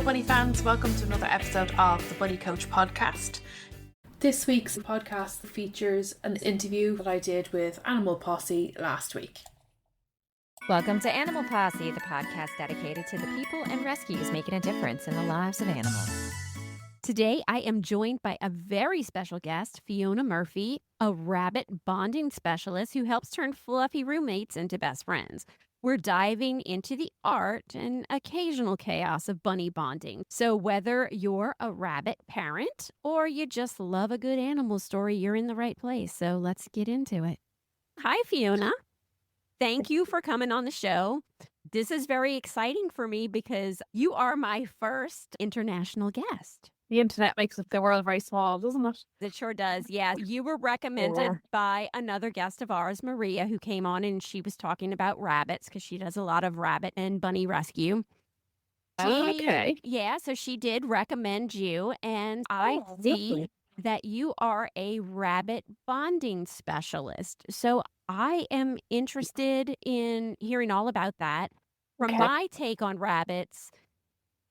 Hello bunny fans, welcome to another episode of the Bunny Coach Podcast. This week's podcast features an interview that I did with Animal Posse last week. Welcome to Animal Posse, the podcast dedicated to the people and rescues making a difference in the lives of animals. Today, I am joined by a very special guest, Fiona Murphy, a rabbit bonding specialist who helps turn fluffy roommates into best friends. We're diving into the art and occasional chaos of bunny bonding. So whether you're a rabbit parent or you just love a good animal story, you're in the right place. So let's get into it. Hi, Fiona. Thank you for coming on the show. This is very exciting for me because you are my first international guest. The internet makes the world very small, doesn't it? It sure does. Yeah. You were recommended by another guest of ours, Maria, who came on and she was talking about rabbits because she does a lot of rabbit and bunny rescue. Okay. Yeah. So she did recommend you. And I see lovely. that you are a rabbit bonding specialist. So I am interested in hearing all about that. From my take on rabbits,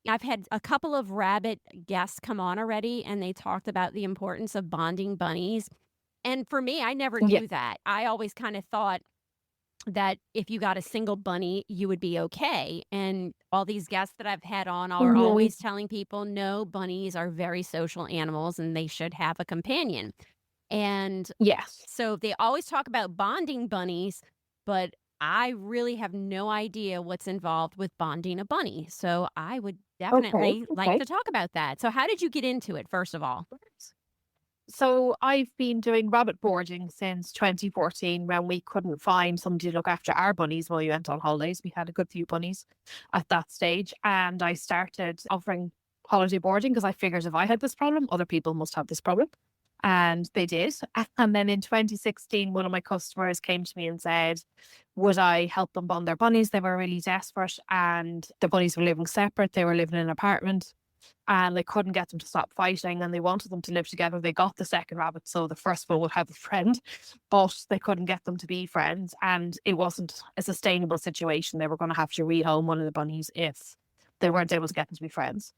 I've had a couple of rabbit guests come on already, and they talked about the importance of bonding bunnies. And for me, I never knew that. I always kind of thought that if you got a single bunny, you would be okay. And all these guests that I've had on are always telling people, no, bunnies are very social animals and they should have a companion. And so they always talk about bonding bunnies, but I really have no idea what's involved with bonding a bunny. So I would definitely like to talk about that. So how did you get into it, first of all? So I've been doing rabbit boarding since 2014 when we couldn't find somebody to look after our bunnies while we went on holidays. We had a good few bunnies at that stage. And I started offering holiday boarding because I figured if I had this problem, other people must have this problem. And they did. And then in 2016, one of my customers came to me and said, would I help them bond their bunnies? They were really desperate and the bunnies were living separate. They were living in an apartment and they couldn't get them to stop fighting and they wanted them to live together. They got the second rabbit, so the first one would have a friend, but they couldn't get them to be friends. And it wasn't a sustainable situation. They were going to have to rehome one of the bunnies if they weren't able to get them to be friends.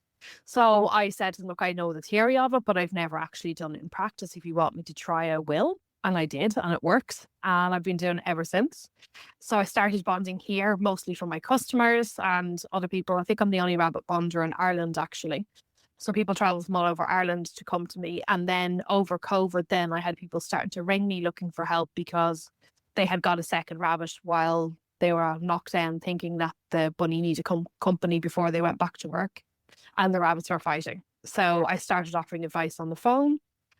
So I said to them, look, I know the theory of it, but I've never actually done it in practice. If you want me to try, I will. And I did, and it works. And I've been doing it ever since. So I started bonding here, mostly for my customers and other people. I think I'm the only rabbit bonder in Ireland, actually. So people travel from all over Ireland to come to me. And then over COVID, then I had people starting to ring me looking for help because they had got a second rabbit while they were on lockdown, thinking that the bunny needed company before they went back to work. And the rabbits were fighting. So I started offering advice on the phone.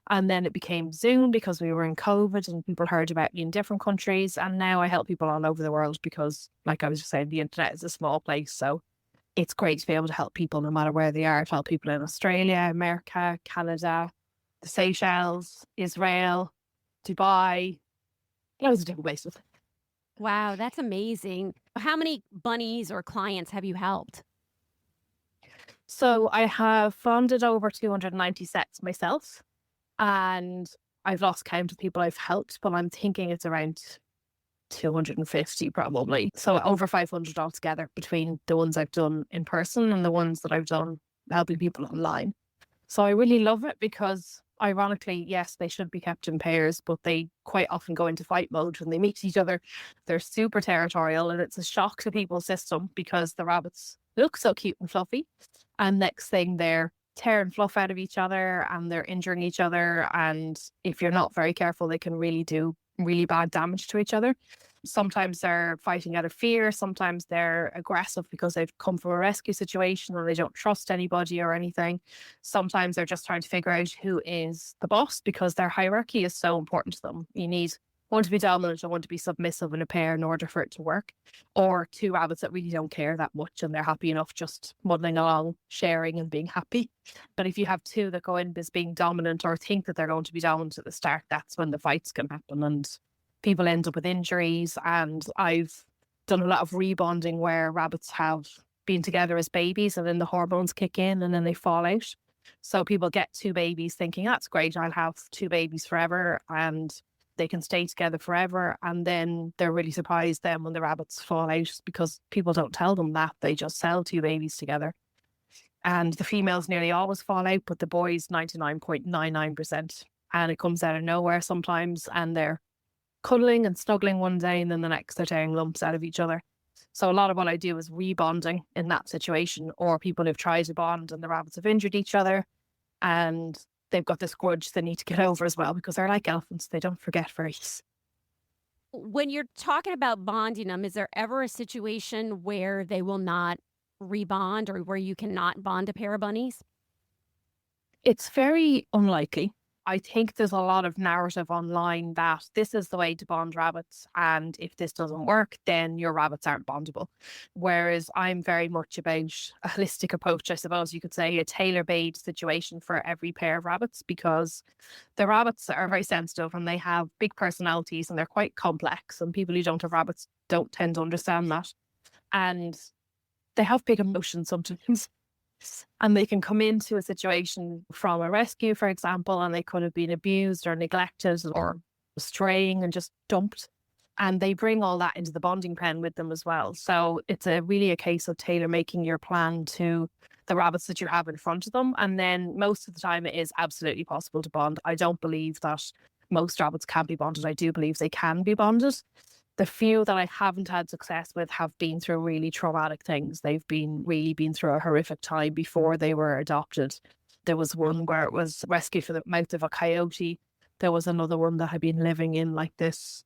And then it became Zoom because we were in COVID and people heard about me in different countries. And now I help people all over the world because, like I was just saying, the internet is a small place. So it's great to be able to help people no matter where they are. To help people in Australia, America, Canada, the Seychelles, Israel, Dubai, loads of different places. Wow, that's amazing. How many bunnies or clients have you helped? So I have funded over 290 sets myself. And I've lost count of people I've helped, but I'm thinking it's around 250 probably. So over 500 altogether between the ones I've done in person and the ones that I've done helping people online. So I really love it because ironically, yes, they should be kept in pairs, but they quite often go into fight mode when they meet each other. They're super territorial and it's a shock to people's system because the rabbits look so cute and fluffy. And next thing they're tearing fluff out of each other and they're injuring each other. And if you're not very careful, they can really do really bad damage to each other. Sometimes they're fighting out of fear. Sometimes they're aggressive because they've come from a rescue situation and they don't trust anybody or anything. Sometimes they're just trying to figure out who is the boss because their hierarchy is so important to them. You need one to be dominant and one to be submissive in a pair in order for it to work. Or two rabbits that really don't care that much and they're happy enough just muddling along, sharing and being happy. But if you have two that go in as being dominant or think that they're going to be dominant at the start, that's when the fights can happen and people end up with injuries. And I've done a lot of rebonding where rabbits have been together as babies and then the hormones kick in and then they fall out. So people get two babies thinking, that's great, I'll have two babies forever and they can stay together forever. And then they're really surprised then when the rabbits fall out because people don't tell them that. They just sell two babies together. And the females nearly always fall out, but the boys 99.99%. And it comes out of nowhere sometimes, and they're cuddling and snuggling one day, and then the next they're tearing lumps out of each other. So a lot of what I do is rebonding in that situation, or people who've tried to bond and the rabbits have injured each other and they've got this grudge they need to get over as well, because they're like elephants. They don't forget very easily. When you're talking about bonding them, is there ever a situation where they will not rebond or where you cannot bond a pair of bunnies? It's very unlikely. I think there's a lot of narrative online that this is the way to bond rabbits, and if this doesn't work, then your rabbits aren't bondable. Whereas I'm very much about a holistic approach, I suppose you could say, a tailor-made situation for every pair of rabbits, because the rabbits are very sensitive and they have big personalities and they're quite complex, and people who don't have rabbits don't tend to understand that. And they have big emotions sometimes. And they can come into a situation from a rescue, for example, and they could have been abused or neglected or straying and just dumped. And they bring all that into the bonding pen with them as well. So it's really a case of tailor making your plan to the rabbits that you have in front of them. And then most of the time it is absolutely possible to bond. I don't believe that most rabbits can't be bonded. I do believe they can be bonded. The few that I haven't had success with have been through really traumatic things. They've been through a horrific time before they were adopted. There was one where it was rescued from the mouth of a coyote. There was another one that had been living in like this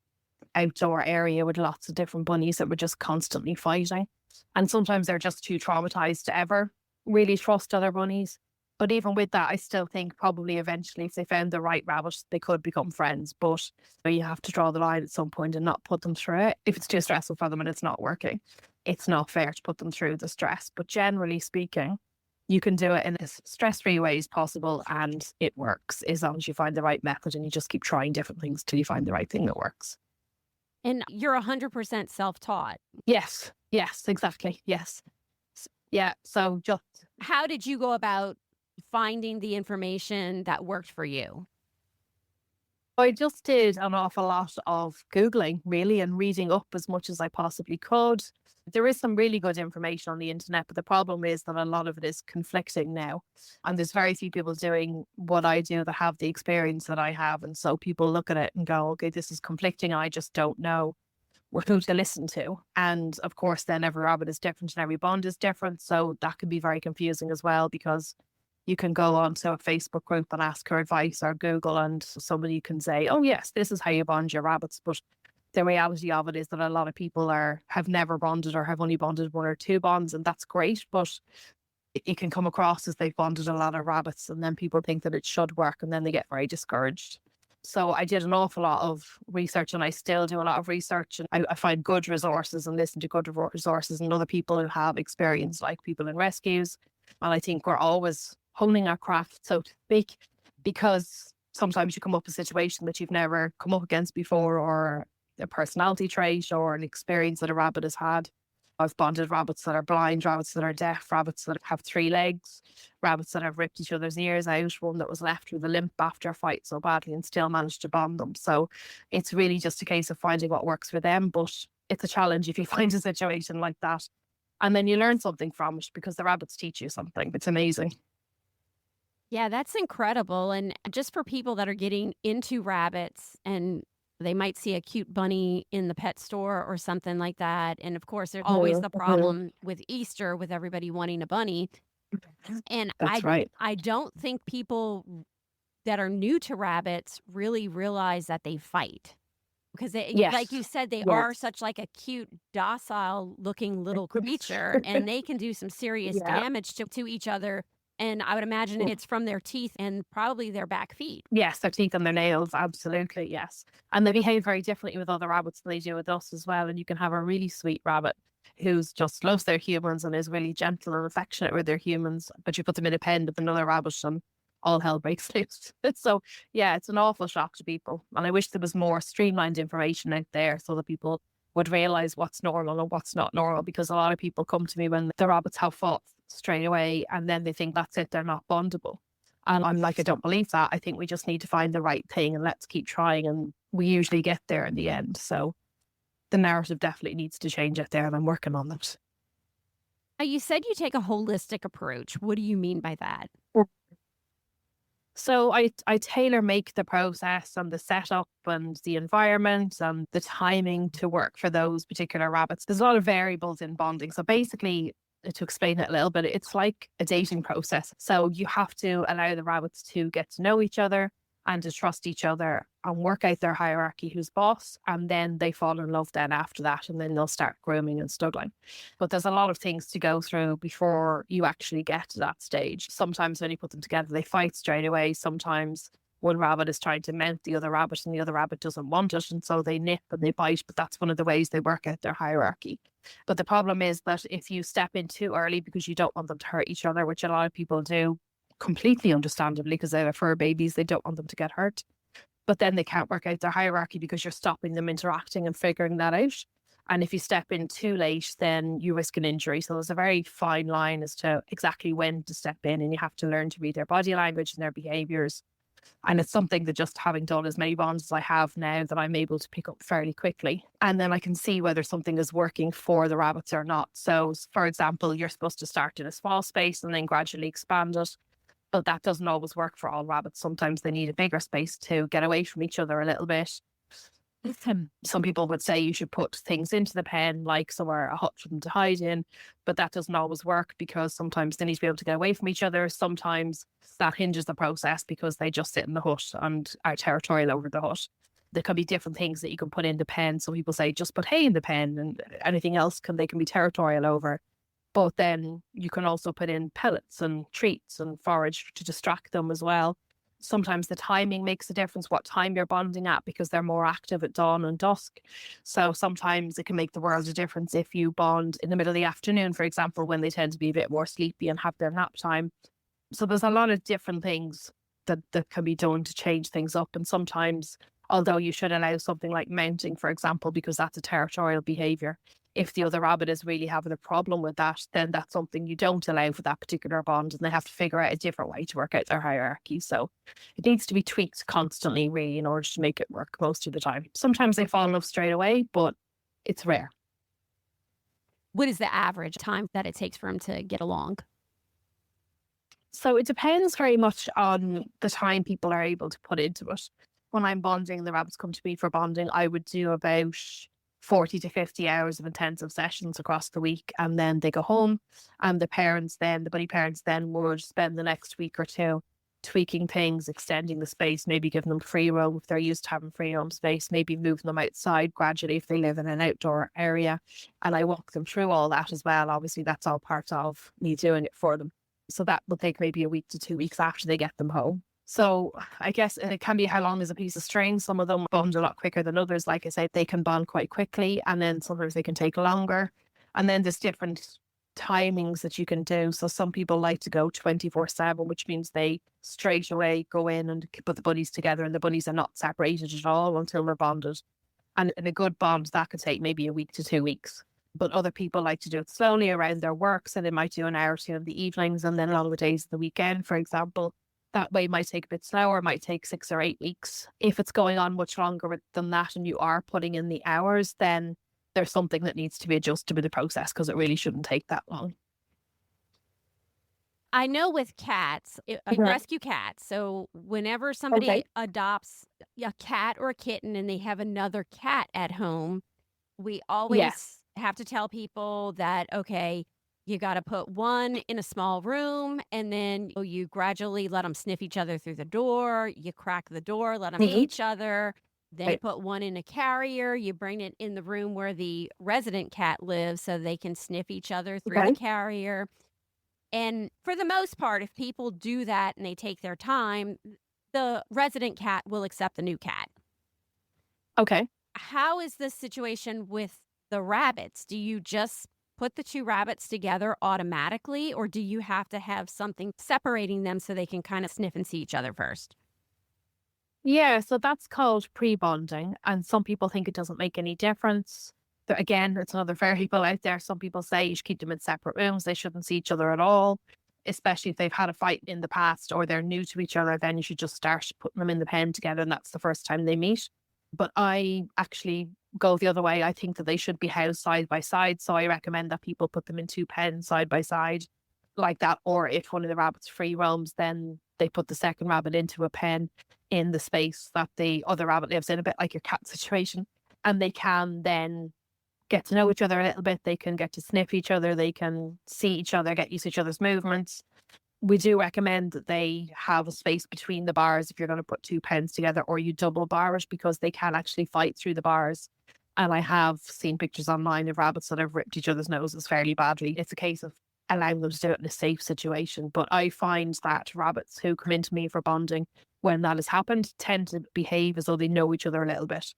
outdoor area with lots of different bunnies that were just constantly fighting. And sometimes they're just too traumatized to ever really trust other bunnies. But even with that, I still think probably eventually if they found the right rabbit, they could become friends. But you have to draw the line at some point and not put them through it. If it's too stressful for them and it's not working, it's not fair to put them through the stress. But generally speaking, you can do it in as stress-free way as possible, and it works as long as you find the right method and you just keep trying different things till you find the right thing that works. And you're 100% self-taught. Yes, exactly. Yes. Yeah. So just... How did you go about finding the information that worked for you? I just did an awful lot of Googling, really, and reading up as much as I possibly could. There is some really good information on the internet, but the problem is that a lot of it is conflicting now. And there's very few people doing what I do that have the experience that I have. And so people look at it and go, okay, this is conflicting. I just don't know who to listen to. And of course, then every rabbit is different and every bond is different. So that can be very confusing as well, because you can go onto a Facebook group and ask for advice, or Google, and somebody can say, oh yes, this is how you bond your rabbits. But the reality of it is that a lot of people have never bonded or have only bonded one or two bonds, and that's great. But it can come across as they've bonded a lot of rabbits, and then people think that it should work, and then they get very discouraged. So I did an awful lot of research, and I still do a lot of research. And I find good resources and listen to good resources and other people who have experience, like people in rescues. And I think we're always honing our craft, so to speak, because sometimes you come up with a situation that you've never come up against before, or a personality trait or an experience that a rabbit has had. I've bonded rabbits that are blind, rabbits that are deaf, rabbits that have 3 legs, rabbits that have ripped each other's ears out, one that was left with a limp after a fight so badly and still managed to bond them. So it's really just a case of finding what works for them. But it's a challenge if you find a situation like that. And then you learn something from it, because the rabbits teach you something. It's amazing. Yeah, that's incredible. And just for people that are getting into rabbits and they might see a cute bunny in the pet store or something like that. And of course, there's always the problem with Easter with everybody wanting a bunny. And That's right. I don't think people that are new to rabbits really realize that they fight. Because like you said, they are such like a cute, docile looking little creature, and they can do some serious damage to each other. And I would imagine it's from their teeth and probably their back feet. Yes, their teeth and their nails, absolutely, yes. And they behave very differently with other rabbits than they do with us as well. And you can have a really sweet rabbit who's just loves their humans and is really gentle and affectionate with their humans, but you put them in a pen with another rabbit and all hell breaks loose. So yeah, it's an awful shock to people. And I wish there was more streamlined information out there so that people would realize what's normal and what's not normal, because a lot of people come to me when the rabbits have fought straight away and then they think that's it, they're not bondable. And I'm like, I don't believe that. I think we just need to find the right thing and let's keep trying, and we usually get there in the end. So the narrative definitely needs to change out there, and I'm working on it. You said you take a holistic approach. What do you mean by that? So I tailor make the process and the setup and the environment and the timing to work for those particular rabbits. There's a lot of variables in bonding. So basically, to explain it a little bit, it's like a dating process. So you have to allow the rabbits to get to know each other and to trust each other and work out their hierarchy, who's boss, and then they fall in love then after that, and then they'll start grooming and snuggling. But there's a lot of things to go through before you actually get to that stage. Sometimes when you put them together, they fight straight away. Sometimes one rabbit is trying to mount the other rabbit and the other rabbit doesn't want it, and so they nip and they bite, but that's one of the ways they work out their hierarchy. But the problem is that if you step in too early because you don't want them to hurt each other, which a lot of people do, completely understandably, because they have fur babies, they don't want them to get hurt. But then they can't work out their hierarchy because you're stopping them interacting and figuring that out. And if you step in too late, then you risk an injury. So there's a very fine line as to exactly when to step in, and you have to learn to read their body language and their behaviors. And it's something that, just having done as many bonds as I have now, that I'm able to pick up fairly quickly. And then I can see whether something is working for the rabbits or not. So for example, you're supposed to start in a small space and then gradually expand it. But that doesn't always work for all rabbits. Sometimes they need a bigger space to get away from each other a little bit. Some people would say you should put things into the pen, like somewhere, a hut for them to hide in, but that doesn't always work because sometimes they need to be able to get away from each other. Sometimes that hinges the process because they just sit in the hut and are territorial over the hut. There can be different things that you can put in the pen. So people say just put hay in the pen, and anything else they can be territorial over. But then you can also put in pellets and treats and forage to distract them as well. Sometimes the timing makes a difference, what time you're bonding at, because they're more active at dawn and dusk. So sometimes it can make the world of difference if you bond in the middle of the afternoon, for example, when they tend to be a bit more sleepy and have their nap time. So there's a lot of different things that can be done to change things up. And sometimes, although you should allow something like mounting, for example, because that's a territorial behavior, if the other rabbit is really having a problem with that, then that's something you don't allow for that particular bond, and they have to figure out a different way to work out their hierarchy. So it needs to be tweaked constantly, really, in order to make it work most of the time. Sometimes they fall in love straight away, but it's rare. What is the average time that it takes for them to get along? So it depends very much on the time people are able to put into it. When I'm bonding, the rabbits come to me for bonding, I would do about 40 to 50 hours of intensive sessions across the week, and then they go home, and the bunny parents then would spend the next week or two tweaking things, extending the space, maybe giving them free roam if they're used to having free roam space, maybe moving them outside gradually if they live in an outdoor area. And I walk them through all that as well. Obviously, that's all part of me doing it for them. So that will take maybe a week to 2 weeks after they get them home. So I guess it can be how long is a piece of string. Some of them bond a lot quicker than others. Like I said, they can bond quite quickly, and then sometimes they can take longer. And then there's different timings that you can do. So some people like to go 24/7, which means they straight away go in and put the bunnies together, and the bunnies are not separated at all until they're bonded. And in a good bond, that could take maybe a week to 2 weeks. But other people like to do it slowly around their work. So they might do an hour or two in the evenings and then longer days of the weekend, for example. That way might take a bit slower, might take 6 or 8 weeks. If it's going on much longer than that and you are putting in the hours, then there's something that needs to be adjusted with the process, because it really shouldn't take that long. I know with cats, rescue cats. So whenever somebody adopts a cat or a kitten and they have another cat at home, we always have to tell people that, okay, you got to put one in a small room, and then you gradually let them sniff each other through the door. You crack the door, let them eat each other. Then you put one in a carrier. You bring it in the room where the resident cat lives so they can sniff each other through the carrier. And for the most part, if people do that and they take their time, the resident cat will accept the new cat. Okay. How is this situation with the rabbits? Do you just put the two rabbits together automatically, or do you have to have something separating them so they can kind of sniff and see each other first? Yeah, so that's called pre-bonding, and some people think it doesn't make any difference. Again, it's another variable out there. Some people say you should keep them in separate rooms. They shouldn't see each other at all, especially if they've had a fight in the past or they're new to each other. Then you should just start putting them in the pen together, and that's the first time they meet. But I actually go the other way. I think that they should be housed side by side. So I recommend that people put them in 2 pens side by side like that. Or if one of the rabbits free roams, then they put the second rabbit into a pen in the space that the other rabbit lives in, a bit like your cat situation. And they can then get to know each other a little bit. They can get to sniff each other. They can see each other, get used to each other's movements. We do recommend that they have a space between the bars if you're going to put 2 pens together, or you double bar it, because they can actually fight through the bars. And I have seen pictures online of rabbits that have ripped each other's noses fairly badly. It's a case of allowing them to do it in a safe situation. But I find that rabbits who come into me for bonding, when that has happened, tend to behave as though they know each other a little bit,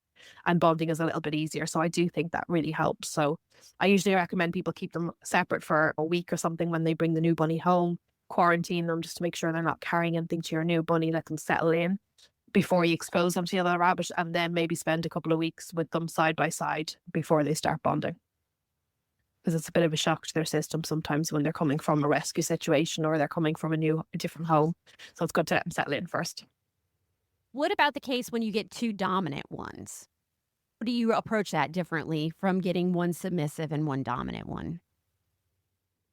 and bonding is a little bit easier. So I do think that really helps. So I usually recommend people keep them separate for a week or something when they bring the new bunny home, quarantine them just to make sure they're not carrying anything to your new bunny, let them settle in before you expose them to the other rabbit, and then maybe spend a couple of weeks with them side by side before they start bonding. Because it's a bit of a shock to their system sometimes when they're coming from a rescue situation or they're coming from a different home. So it's good to let them settle in first. What about the case when you get 2 dominant ones? How do you approach that differently from getting one submissive and one dominant one?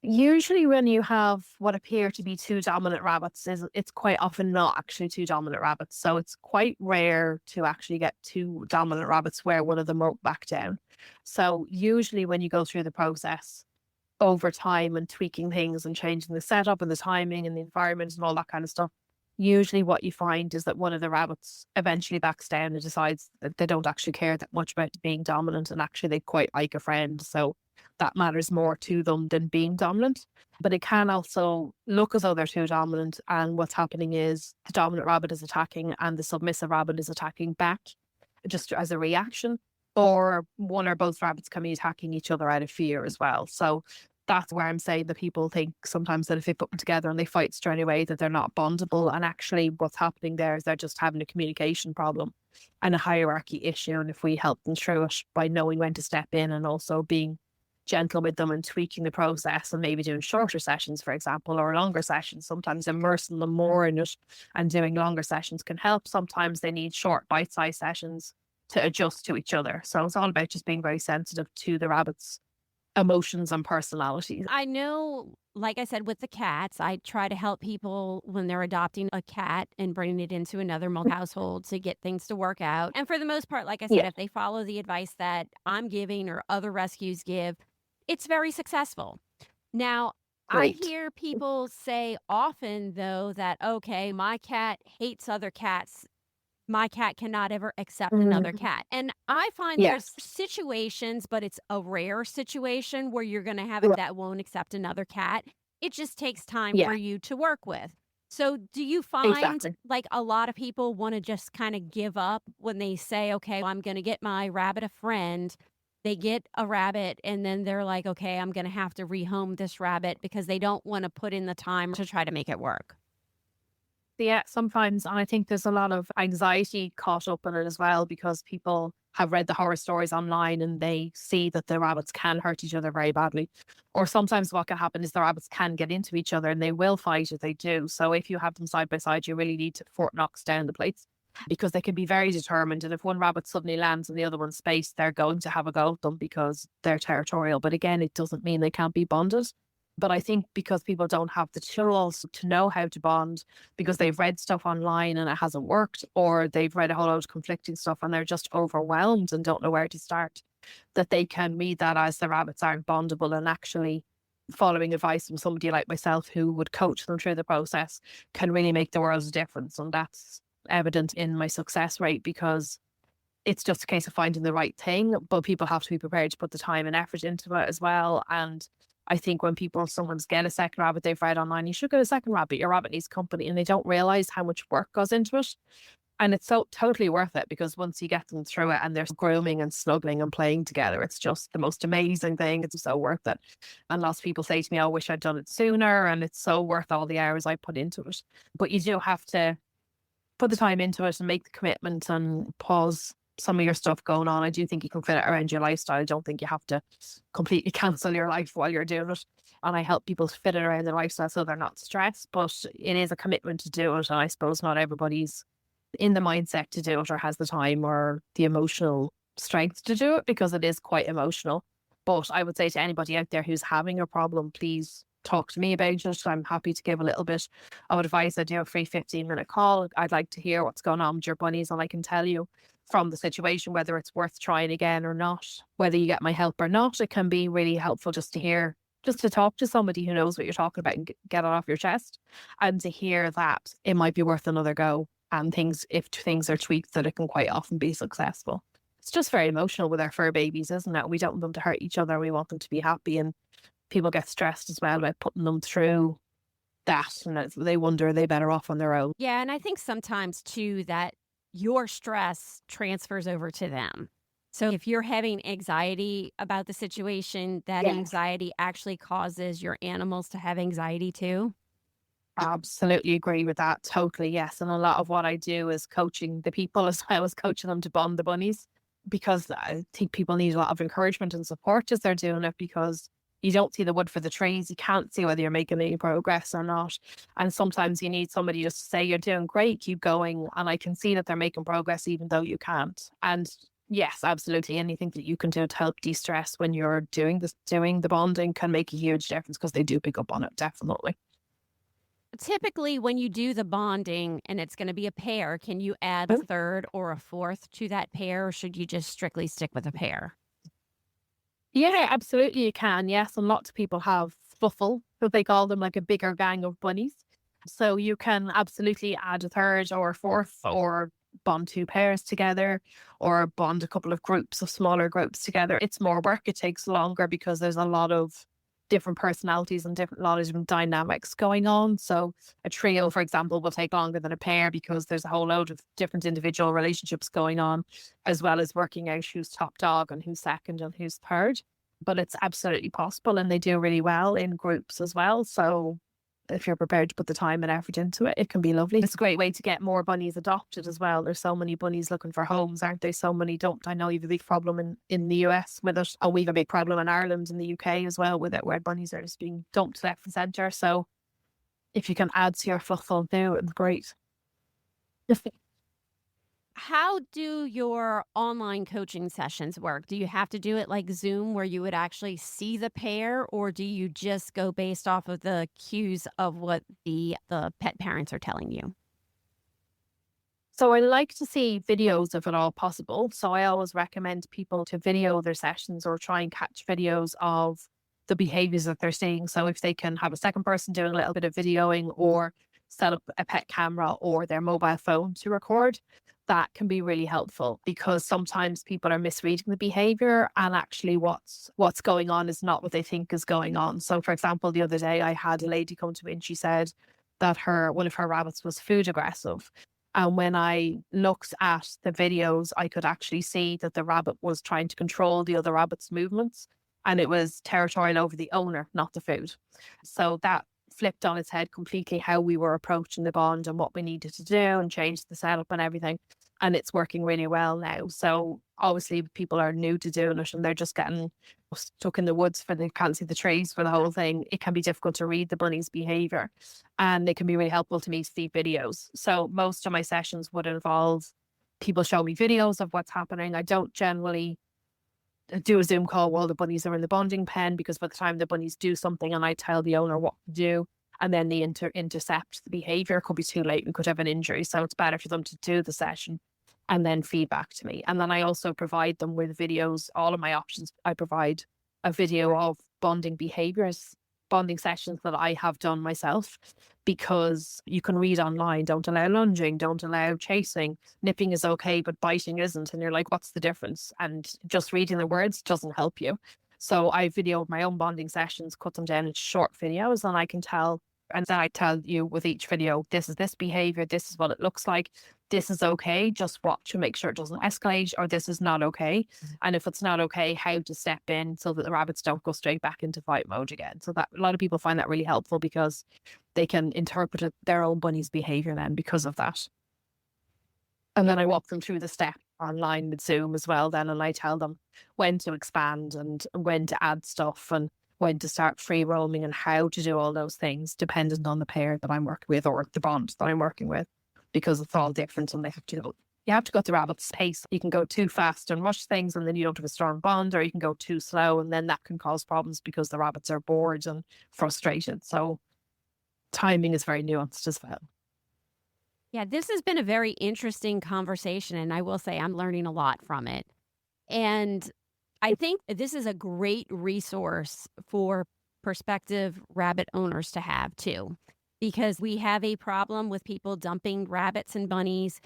Usually when you have what appear to be 2 dominant rabbits, it's quite often not actually 2 dominant rabbits. So it's quite rare to actually get 2 dominant rabbits where one of them won't back down. So usually when you go through the process over time and tweaking things and changing the setup and the timing and the environment and all that kind of stuff, usually what you find is that one of the rabbits eventually backs down and decides that they don't actually care that much about being dominant, and actually they quite like a friend. So that matters more to them than being dominant. But it can also look as though they're too dominant, and what's happening is the dominant rabbit is attacking and the submissive rabbit is attacking back just as a reaction, or one or both rabbits can be attacking each other out of fear as well. So that's where I'm saying that people think sometimes that if they put them together and they fight straight away, that they're not bondable. And actually what's happening there is they're just having a communication problem and a hierarchy issue. And if we help them through it by knowing when to step in and also being gentle with them and tweaking the process and maybe doing shorter sessions, for example, or longer sessions, sometimes immersing them more in it and doing longer sessions can help. Sometimes they need short bite-sized sessions to adjust to each other. So it's all about just being very sensitive to the rabbits' emotions and personalities. I know, like I said, with the cats, I try to help people when they're adopting a cat and bringing it into another household to get things to work out. And for the most part, like I said, if they follow the advice that I'm giving or other rescues give, it's very successful. Now, Great. I hear people say often, though, that, okay, my cat hates other cats. My cat cannot ever accept another cat. And I find there's situations, but it's a rare situation where you're going to have it that won't accept another cat. It just takes time for you to work with. So do you find like a lot of people want to just kind of give up when they say, okay, well, I'm going to get my rabbit a friend. They get a rabbit and then they're like, okay, I'm going to have to rehome this rabbit because they don't want to put in the time to try to make it work. Yeah, sometimes. And I think there's a lot of anxiety caught up in it as well, because people have read the horror stories online and they see that the rabbits can hurt each other very badly. Or sometimes what can happen is the rabbits can get into each other and they will fight if they do. So if you have them side by side, you really need to Fort Knox down the plates, because they can be very determined. And if one rabbit suddenly lands in the other one's space, they're going to have a go at them because they're territorial. But again, it doesn't mean they can't be bonded. But I think because people don't have the tools to know how to bond, because they've read stuff online and it hasn't worked, or they've read a whole lot of conflicting stuff and they're just overwhelmed and don't know where to start, that they can read that as the rabbits aren't bondable, and actually following advice from somebody like myself who would coach them through the process can really make the world a difference. And that's evident in my success rate, because it's just a case of finding the right thing, but people have to be prepared to put the time and effort into it as well. And I think when someone's get a second rabbit, they've read online, you should get a second rabbit, your rabbit needs company, and they don't realize how much work goes into it. And it's so totally worth it, because once you get them through it and they're grooming and snuggling and playing together, it's just the most amazing thing. It's so worth it. And lots of people say to me, I wish I'd done it sooner, and it's so worth all the hours I put into it. But you do have to put the time into it and make the commitment and pause some of your stuff going on. I do think you can fit it around your lifestyle. I don't think you have to completely cancel your life while you're doing it. And I help people to fit it around their lifestyle so they're not stressed, but it is a commitment to do it. And I suppose not everybody's in the mindset to do it or has the time or the emotional strength to do it because it is quite emotional. But I would say to anybody out there who's having a problem, please talk to me about it. I'm happy to give a little bit of advice. I do a free 15-minute call. I'd like to hear what's going on with your bunnies, and I can tell you from the situation whether it's worth trying again or not, whether you get my help or not. It can be really helpful just to hear, just to talk to somebody who knows what you're talking about and get it off your chest, and to hear that it might be worth another go. And if things are tweaked, that it can quite often be successful. It's just very emotional with our fur babies, isn't it? We don't want them to hurt each other. We want them to be happy, and people get stressed as well about putting them through that, and they wonder, are they better off on their own? Yeah, and I think sometimes too that your stress transfers over to them. So if you're having anxiety about the situation, that Yes. anxiety actually causes your animals to have anxiety too. Absolutely agree with that. Totally, yes. And a lot of what I do is coaching the people as well as coaching them to bond the bunnies, because I think people need a lot of encouragement and support as they're doing it, because you don't see the wood for the trees. You can't see whether you're making any progress or not. And sometimes you need somebody just to say, you're doing great, keep going. And I can see that they're making progress even though you can't. And yes, absolutely. Anything that you can do to help de-stress when you're doing the bonding can make a huge difference, because they do pick up on it, definitely. Typically, when you do the bonding and it's going to be a pair, can you add a third or a fourth to that pair, or should you just strictly stick with a pair? Yeah, absolutely you can. Yes, and lots of people have fluffle, so they call them, like a bigger gang of bunnies. So you can absolutely add a third or a fourth, or bond two pairs together, or bond a couple of groups of smaller groups together. It's more work. It takes longer because there's a lot of different personalities and a lot of different dynamics going on. So a trio, for example, will take longer than a pair because there's a whole load of different individual relationships going on, as well as working out who's top dog and who's second and who's third. But it's absolutely possible, and they do really well in groups as well. So if you're prepared to put the time and effort into it, it can be lovely. It's a great way to get more bunnies adopted as well. There's so many bunnies looking for homes, aren't there? So many don't. I know you have a big problem in the US with it. And we have a big problem in Ireland and the UK as well with it, where bunnies are just being dumped left and centre. So if you can add to your fluffle now, it's great. How do your online coaching sessions work? Do you have to do it like Zoom where you would actually see the pair, or do you just go based off of the cues of what the pet parents are telling you? So I like to see videos if at all possible. So I always recommend people to video their sessions, or try and catch videos of the behaviors that they're seeing. So if they can have a second person doing a little bit of videoing, or set up a pet camera or their mobile phone to record, that can be really helpful, because sometimes people are misreading the behavior, and actually what's going on is not what they think is going on. So for example, the other day I had a lady come to me and she said that one of her rabbits was food aggressive. And when I looked at the videos, I could actually see that the rabbit was trying to control the other rabbit's movements, and it was territorial over the owner, not the food. So that flipped on its head completely how we were approaching the bond and what we needed to do, and changed the setup and everything. And it's working really well now. So obviously people are new to doing it, and they're just getting stuck in the woods they can't see the trees for the whole thing. It can be difficult to read the bunny's behavior, and it can be really helpful to me to see videos. So most of my sessions would involve people show me videos of what's happening. I don't generally do a Zoom call while the bunnies are in the bonding pen, because by the time the bunnies do something and I tell the owner what to do, and then they intercept the behavior, it could be too late. We could have an injury. So it's better for them to do the session and then feedback to me. And then I also provide them with videos. All of my options, I provide a video of bonding behaviors, bonding sessions that I have done myself, because you can read online, don't allow lunging, don't allow chasing, nipping is okay, but biting isn't. And you're like, what's the difference? And just reading the words doesn't help you. So I videoed my own bonding sessions, cut them down into short videos, and I can tell, and then I tell you with each video, this is this behavior, this is what it looks like, this is okay, just watch and make sure it doesn't escalate, or this is not okay. And if it's not okay, how to step in so that the rabbits don't go straight back into fight mode again. So that a lot of people find that really helpful, because they can interpret their own bunny's behavior then because of that. And then I walk them through the steps online with Zoom as well then, and I tell them when to expand and when to add stuff, and when to start free roaming, and how to do all those things dependent on the pair that I'm working with, or the bond that I'm working with, because it's all different and they have to You have to go at the rabbit's pace. You can go too fast and rush things and then you don't have a strong bond, or you can go too slow and then that can cause problems because the rabbits are bored and frustrated. So timing is very nuanced as well. Yeah, this has been a very interesting conversation, and I will say I'm learning a lot from it. And I think this is a great resource for prospective rabbit owners to have too, because we have a problem with people dumping rabbits and bunnies.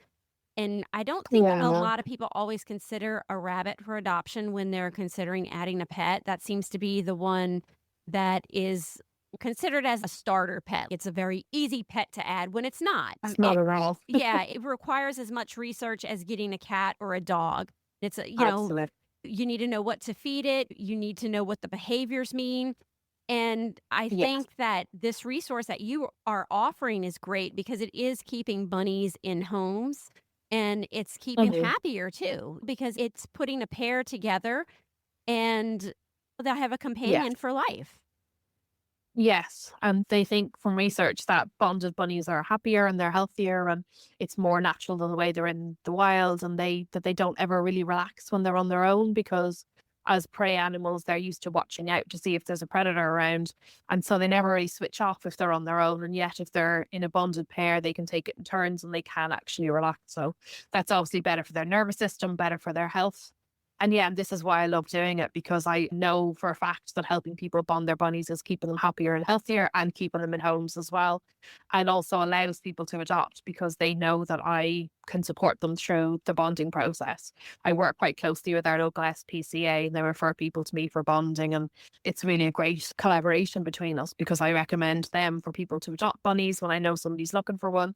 And I don't think a lot of people always consider a rabbit for adoption when they're considering adding a pet. That seems to be the one that is considered as a starter pet. It's a very easy pet to add when it's not. It's not at all. Yeah, it requires as much research as getting a cat or a dog. It's Absolutely. you need to know what to feed it. You need to know what the behaviors mean. And I think that this resource that you are offering is great because it is keeping bunnies in homes, and it's keeping happier too, because it's putting a pair together and they'll have a companion for life. Yes, and they think from research that bonded bunnies are happier and they're healthier, and it's more natural than the way they're in the wild, and they don't ever really relax when they're on their own, because as prey animals they're used to watching out to see if there's a predator around, and so they never really switch off if they're on their own. And yet if they're in a bonded pair, they can take it in turns and they can actually relax. So that's obviously better for their nervous system, better for their health. And yeah, this is why I love doing it, because I know for a fact that helping people bond their bunnies is keeping them happier and healthier and keeping them in homes as well. And also allows people to adopt because they know that I can support them through the bonding process. I work quite closely with our local SPCA and they refer people to me for bonding. And it's really a great collaboration between us because I recommend them for people to adopt bunnies when I know somebody's looking for one.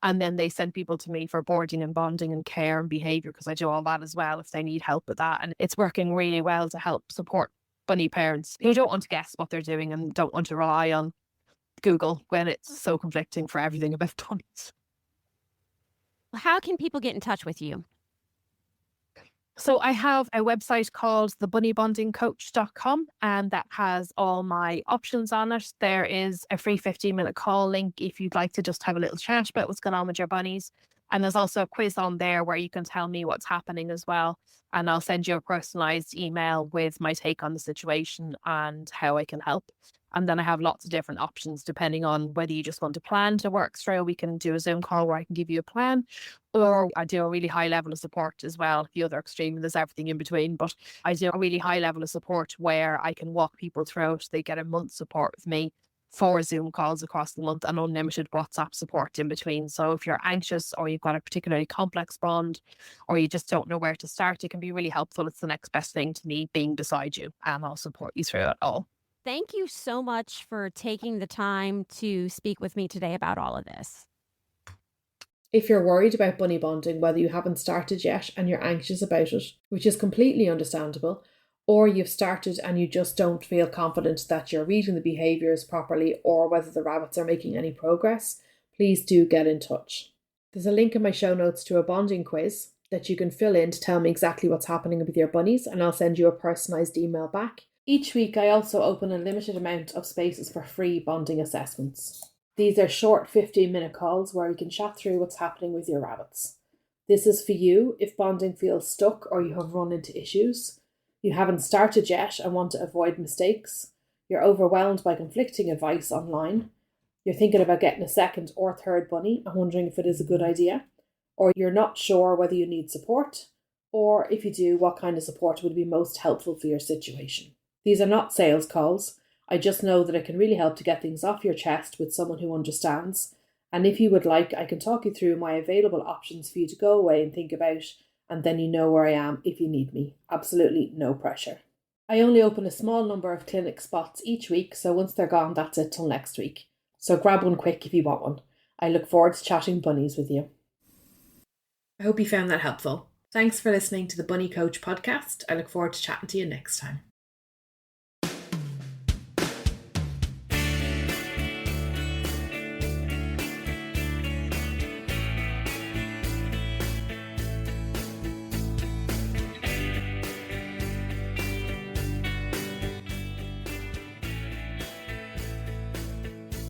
And then they send people to me for boarding and bonding and care and behavior, because I do all that as well if they need help with that. And it's working really well to help support bunny parents who don't want to guess what they're doing and don't want to rely on Google when it's so conflicting for everything about bunnies. How can people get in touch with you? So I have a website called thebunnybondingcoach.com, and that has all my options on it. There is a free 15-minute call link if you'd like to just have a little chat about what's going on with your bunnies. And there's also a quiz on there where you can tell me what's happening as well. And I'll send you a personalized email with my take on the situation and how I can help. And then I have lots of different options depending on whether you just want a plan to work through. We can do a Zoom call where I can give you a plan, or I do a really high level of support as well. The other extreme, there's everything in between, but I do a really high level of support where I can walk people through it. They get a month's support with me, 4 Zoom calls across the month, and unlimited WhatsApp support in between. So if you're anxious or you've got a particularly complex bond or you just don't know where to start, it can be really helpful. It's the next best thing to me being beside you, and I'll support you through it all. Thank you so much for taking the time to speak with me today about all of this. If you're worried about bunny bonding, whether you haven't started yet and you're anxious about it, which is completely understandable, or you've started and you just don't feel confident that you're reading the behaviours properly or whether the rabbits are making any progress, please do get in touch. There's a link in my show notes to a bonding quiz that you can fill in to tell me exactly what's happening with your bunnies, and I'll send you a personalised email back. Each week I also open a limited amount of spaces for free bonding assessments. These are short 15-minute calls where we can chat through what's happening with your rabbits. This is for you if bonding feels stuck or you have run into issues, you haven't started yet and want to avoid mistakes, you're overwhelmed by conflicting advice online, you're thinking about getting a second or third bunny and wondering if it is a good idea, or you're not sure whether you need support, or if you do, what kind of support would be most helpful for your situation. These are not sales calls. I just know that it can really help to get things off your chest with someone who understands. And if you would like, I can talk you through my available options for you to go away and think about, and then you know where I am if you need me. Absolutely no pressure. I only open a small number of clinic spots each week, so once they're gone, that's it till next week. So grab one quick if you want one. I look forward to chatting bunnies with you. I hope you found that helpful. Thanks for listening to the Bunny Coach podcast. I look forward to chatting to you next time.